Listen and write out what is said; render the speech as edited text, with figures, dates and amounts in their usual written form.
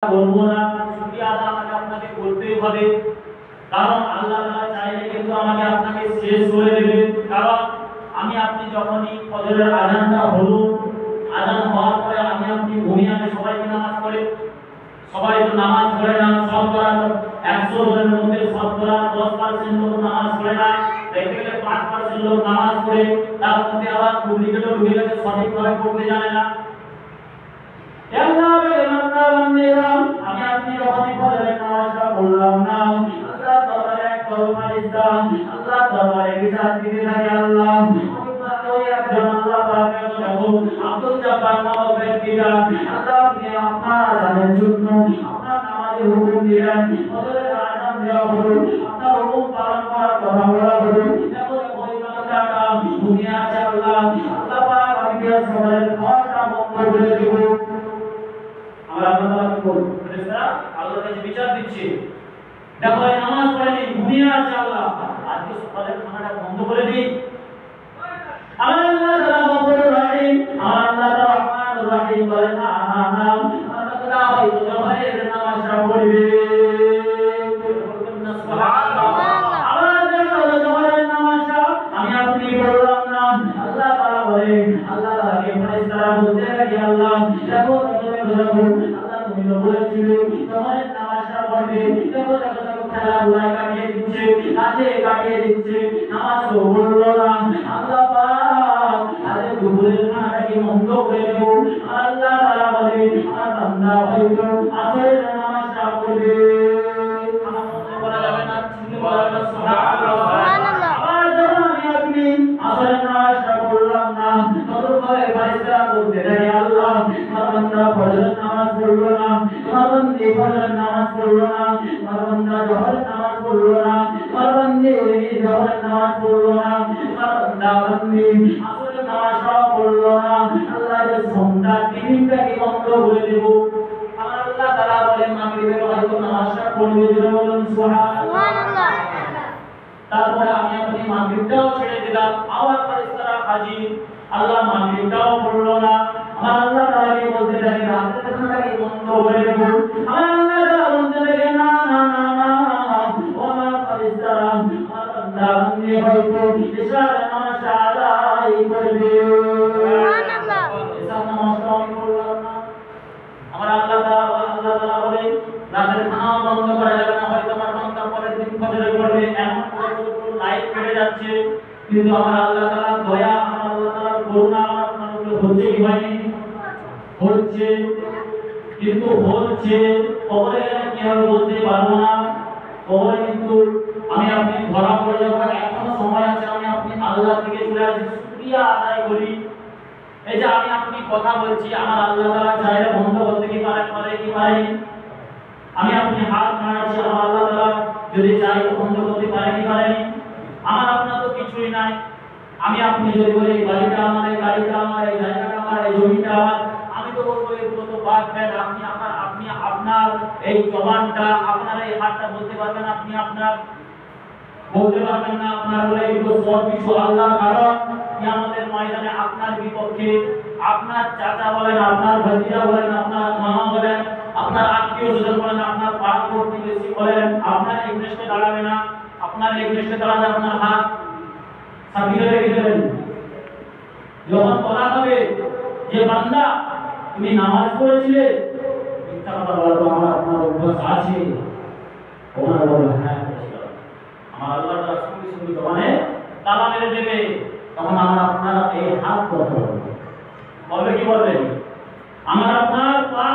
করবো না, শুকরিয়া আদায় আমাকে আপনাকে করতেই হবে। কারণ আল্লাহ তাআলা চাইলে কিন্তু আমাকে আপনাকে শেষ করে দেবে। কারণ আমি আপনি যখনই ফজরের আযানটা হলো, আযান হওয়ার পরে আমি আপনি ঘুমিয়ে আসি, সবাই কি নামাজ পড়ে? সবাই তো নামাজ পড়ে না। শতকরা 100 জনের মধ্যে শতকরা 10% লোক নামাজ পড়ে না। দেখতে গেলে 5% লোক নামাজ পড়ে, তার মধ্যে আবার ডুপ্লিকেটও ঢুকে গেছে, সঠিকভাবে পড়তে জানে না। আমি আপনি যখনই ফজরের নামাজটা পড়লাম না, আল্লাহ দরবারে এক কলমা দিলাম, আল্লাহ দরবারে বিচার দিতে থাকি। আল্লাহ ওই একজন আল্লাহ পাকের দেখো আব্দুল জব্বার নামক ব্যক্তিরা আল্লাহ আপনি আপনার আযানের জন্য আপনার নামাজের হুকুম দিলেন, ফজরের আযান দেওয়া হলো, আপনার হুকুম পালন করার কথা বলা হলো। দেখো ওই বান্দাটা ঘুমিয়ে আছে। আল্লাহ আল্লাহ পাক আমাকে সকালের খাওয়াটা বন্ধ করে দিব। আল্লাহ কি বলবো? ফেরেশতারা আল্লাহর কাছে বিচার দিচ্ছে, দেখো এই নামাজ পড়েনি, ঘুমিয়ে আছে, আল্লাহ আজকে সকালের খানাটা বন্ধ করে দিই। আমার আল্লাহ তাআলা গফুরুর রহিম, আমার আল্লাহ তাআলা রহমানুর রহিম বলেন না আল্লাহ তাআলা হয়তো জোহরের নামাজটা পড়বে। সুবহানাল্লাহ। আবার যখন জোহরের নামাজটা আমি আপনি পড়লাম না, আল্লাহ তাআলা বলেন, আল্লাহ তাআলাকে ফেরেশতারা বলতে লাগে, আল্লাহ দেখো আল্লাহ তুমি তো বলেছিলে জোহরের নামাজটা পড়বে। দেখো দেখো দেখো খেলাধুলায় কাটিয়ে দিচ্ছে, কাজে কাটিয়ে দিচ্ছে, নামাজ তো পড়লো না। আল্লাহ পাক আরে দুপুরের খানাটাকে বন্ধ করে দেব। আল্লাহ তাআলা বলে আমার বান্দা হয়তো আসরের নামাজটা পড়বে, খানা বন্ধ করা যাবে না, চিনতে বলা যাবে না। সুবহানাল্লাহ। আবার যখন আমি আপনি আসরের নামাজটা পড়লাম না, ততক্ষণে ফেরেশতারা বলতে থাকে, আল্লাহ আমার বান্দা ফজরের নামাজ পড়লো না, আমার বান্দী ফজরের নামাজ পড়লো না, আমার বান্দা জোহরের নামাজ পড়লো না, আমার বান্দী জোহরের নামাজ পড়লো না, আমার বান্দা বান্দী আসরের নামাজটা পড়লো না। আল্লাহ এর সন্ধ্যা তিনটাকে বন্ধ করে দেব। আমার আল্লাহ তাআলা বলেন মাগরিবের হয়তো নামাজটা পড়বে, জোরে বলুন সুবহানাল্লাহ। তারপরে আমি আপনি মাগরিবটাও ছেড়ে দিলাম, আবার ফেরেশতারা হাজির, আল্লাহ মাগরিবটাও পড়লো না। আমার আল্লাহ তাআলা কি বলতে থাকে, রাতের খানাটাকে বন্ধ করে দেব। আমার আল্লাহ তাআলা বলতে থাকে, না না না না ও আমার ফেরেশতারা আমার বান্দা বান্দী হয়তো ইশার নামাজটা আদায় করবে। সুবহানাল্লাহ। ইশার নামাজটা আমি পড়লাম না, আমার আল্লাহ তাআলা বলে রাতের খানাও বন্ধ করা যাবে না, হয়তো আমার বান্দা পরের দিন ফজরে পড়বে, এমন পুরো লাইট কেটে যাচ্ছে, কিন্তু আমার আল্লাহ তাআলা দয়া, আমার আল্লাহ তাআলার করুণা আমার আপনার উপরে হচ্ছে কি হয়নি? হচ্ছে। কিন্তু হচ্ছে কবরে গেলে কি হবে বলতে পারবো না। কবরে কিন্তু আমি আপনি ধরা পড়ে যাবো, এখনো সময় আছে, আমি আপনি আল্লাহর দিকে চলে আসি, শুকরিয়া আদায় করি। এই যে আমি আপনি কথা বলছি, আমার আল্লাহ তাআলা চাইলে বন্ধ করতে কি পারে? পারে কি পারে? আমি আপনি হাত নাড়াচ্ছি, আমার আল্লাহ তাআলা যদি চাই বন্ধ করতে পারে কি পারে? আমার আপনার তো কিছুই নাই। আমি আপনি যদি বলি বাড়িটা আমার, এই গাড়িটা আমার, এই জায়গাটা আমার, এই জমিটা আমার, আমি তো বলবো এগুলো তো বাদ দেন। আপনি আপনার এই জবানটা, আপনার এই হাতটা বলতে পারবেন, আপনি আপনার বলতে পারবেন না। আপনার বলে এগুলো সব কিছু আল্লাহ। কারণ কিয়ামতের ময়দানে আপনার বিপক্ষে আপনার চাচা বলেন, আপনার ভাতিজা বলেন, আপনার মামা বলেন, আপনার আত্মীয় স্বজন বলেন, আপনার পাড়া প্রতিবেশী বলেন, আপনার এগেইনস্টে দাঁড়াবে না। আপনার এগেইনস্টে দাঁড়াবে আপনার হাত সাথীরা রেখে দেবেন। যখন বলা হবে যে বান্দা তুমি নামাজ পড়েছিলে, মিথ্যা কথা বলা তো আমার আপনার অভ্যাস আছে, ওনারা বলবে হ্যাঁ আমার আল্লাহ তাআলা সঙ্গে সঙ্গে জবানে তালা মেরে দেবে। তখন আমার আপনার এই হাত কথা বলবে, বলবে কি বলবে? আমার আপনার পা